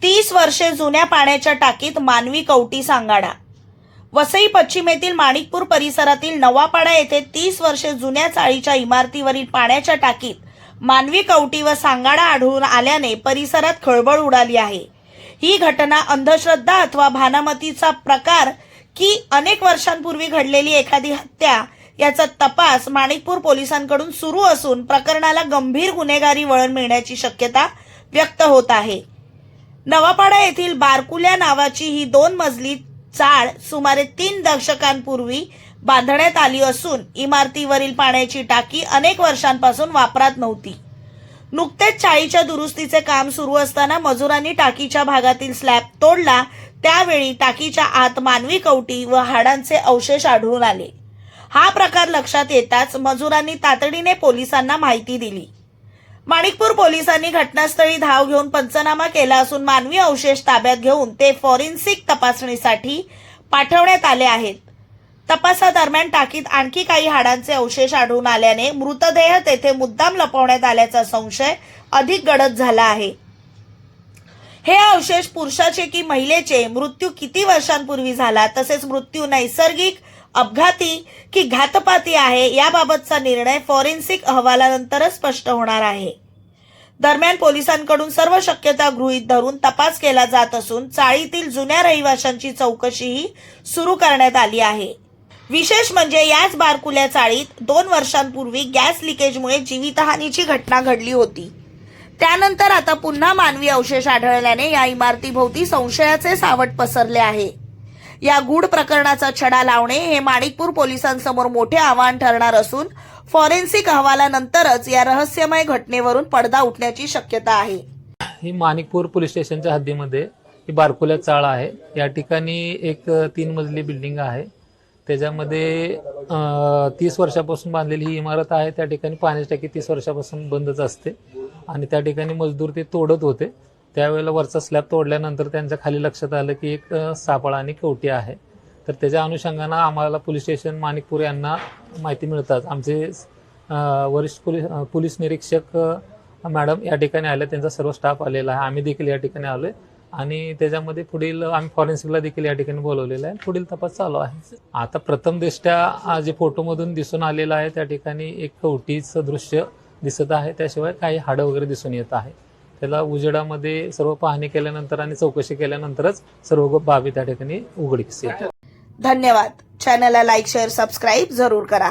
30 वर्षे जुन्या पाण्याच्या टाकीत मानवी कवटी सांगाडा। वसई पश्चिमेतील माणिकपूर परिसरातील नवापाडा येथे 30 वर्षे जुन्या चाळीच्या इमारतीवरील पाण्याच्या टाकीत मानवी कवटी व सांगाडा आढळून आल्याने परिसरात खळबळ उडाली आहे। ही घटना अंधश्रद्धा अथवा भानामतीचा प्रकार की अनेक वर्षांपूर्वी घडलेली एखादी हत्या याचा तपास माणिकपूर पोलिसांकडून सुरू असून प्रकरणाला गंभीर गुन्हेगारी वळण मिळण्याची शक्यता व्यक्त होत आहे। नवापाडा येथील बारकुल्या नावाची ही 2 मजली चाळ सुमारे 3 दशकांपूर्वी बांधण्यात आली असून इमारतीवरील पाण्याची टाकी अनेक वर्षांपासून वापरात नव्हती। नुकतेच चाळीच्या दुरुस्तीचे काम सुरू असताना मजुरांनी टाकीच्या भागातील स्लॅब तोडला। त्यावेळी टाकीच्या आत मानवी कवटी व हाडांचे अवशेष आढळून आले। हा प्रकार लक्षात येताच मजुरांनी तातडीने पोलिसांना माहिती दिली। माणिकपूर पोलिसांनी घटनास्थळी धाव घेऊन पंचनामा केला असून मानवी अवशेष ताब्यात घेऊन ते फॉरेन्सिक तपासणीसाठी पाठवण्यात आले आहेत। तपासादरम्यान टाकीत आणखी काही हाडांचे अवशेष आढळून आल्याने मृतदेह तेथे मुद्दाम लपवण्यात आल्याचा संशय अधिक गडद झाला आहे। हे अवशेष पुरुषाचे की महिलेचे, मृत्यू किती वर्षांपूर्वी झाला, तसेच मृत्यू नैसर्गिक, अपघाती की घातपाती आहे याबाबतचा निर्णय फॉरेन्सिक अहवालानंतरच स्पष्ट होणार आहे। दरम्यान पोलिसांकडून सर्व शक्यता गृहीत धरून तपास केला जात असून चाळीतील जुन्या रहिवाशांची चौकशीही सुरू करण्यात आली आहे। विशेष म्हणजे याच बारकुल्या चाळीत 2 वर्षांपूर्वी गॅस लिकेजमुळे जीवितहानीची घटना घडली होती। त्यानंतर आता पुन्हा मानवी अवशेष आढळल्याने या इमारतीभोवती संशयाचे सावट पसरले आहे। या गूढ प्रकरणाचा छडा लावणे हे माणिकपूर पोलिसांसमोर मोठे आव्हान ठरणार असून फॉरेन्सिक अहवालानंतरच या रहस्यमय घटनेवरून पडदा उठण्याची शक्यता आहे। ही माणिकपूर पोलीस स्टेशनच्या हद्दीमध्ये ही बारकुल्या चाळ आहे। या ठिकाणी एक 3 मजली बिल्डिंग आहे। त्याच्यामध्ये 30 वर्षापासून बांधलेली ही इमारत आहे। त्या ठिकाणी पाण्याची टाकी 30 वर्षापासून बंदच असते आणि त्या ठिकाणी मजदूर ते तोडत होते। त्यावेळेला वरचा स्लॅब तोडल्यानंतर त्यांच्या खाली लक्षात आलं की एक सापळ आणि कवटी आहे। तर त्याच्या अनुषंगानं आम्हाला पोलीस स्टेशन माणिकपूर यांना माहिती मिळतात आमचे वरिष्ठ पोलीस निरीक्षक मॅडम या ठिकाणी आले, त्यांचा सर्व स्टाफ आलेला आहे। आम्ही देखील या ठिकाणी आलोय आणि त्याच्यामध्ये पुढील आम्ही फॉरेन्सिकला देखील या ठिकाणी बोलवलेलं आहे। पुढील तपास चालू आहे। आता प्रथमदृष्ट्या जे फोटोमधून दिसून आलेलं आहे त्या ठिकाणी एक कवटीचं दृश्य दिसत आहे। त्याशिवाय काही हाडं वगैरे दिसून येत आहे। त्याला उजेडामध्ये सर्व पाहणी केल्यानंतर आणि चौकशी केल्यानंतरच सर्व बाबी त्या ठिकाणी उघडकीस येतील। धन्यवाद। चॅनलला लाईक, शेअर, सबस्क्राईब जरूर करा।